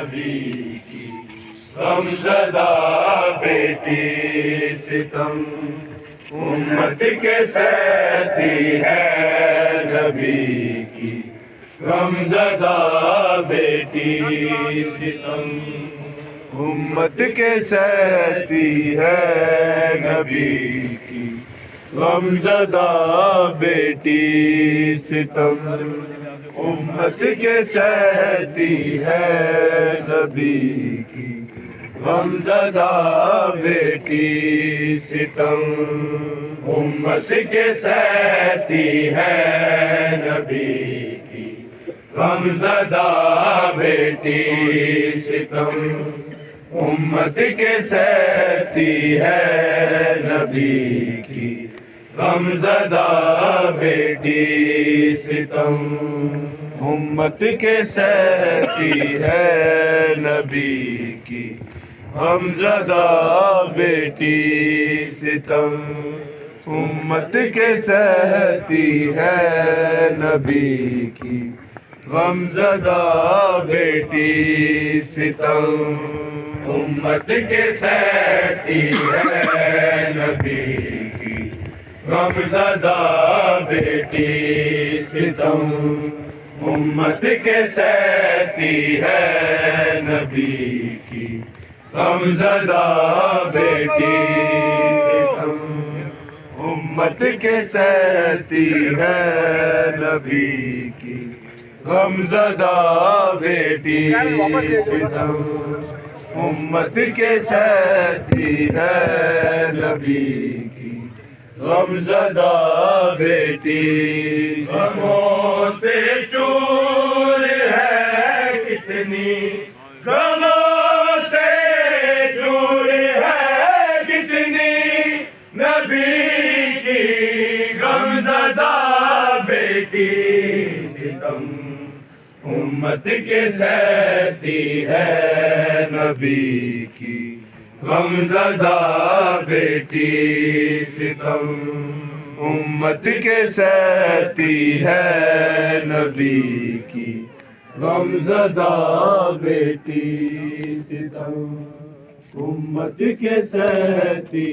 نبی کی غمزدہ بیٹی ستم امت کے سہتی ہے نبی کی غمزدہ بیٹی ستم امت کے سہتی ہے نبی کی غمزدہ بیٹی ستم امت کے سہتی ہے نبی کی غمزدہ بیٹی ستم امت کے سہتی ہے نبی کی غمزدہ بیٹی ستم امت کے سہتی ہے نبی کی غمزدہ بیٹی ستم امت کے سہتی ہے نبی کی غمزدہ بیٹی ستم امت کے سہتی ہے نبی کی غمزدہ بیٹی ستم امت کے سہتی ہے نبی کی غمزدہ بیٹی ستم امت کے سہتی ہے نبی کی غمزدہ بیٹی ستم امت کے سہتی ہے نبی کی غمزدہ بیٹی ستم امت کے سہتی ہے نبی کی غمزدہ بیٹی غموں سے چور ہے کتنی غموں سے چور ہے کتنی نبی کی غمزدہ بیٹی ستم امت کے سہتی ہے نبی کی غمزدہ بیٹی ستم امت کے سہتی ہے نبی کی غمزدہ بیٹی ستم امت کے سہتی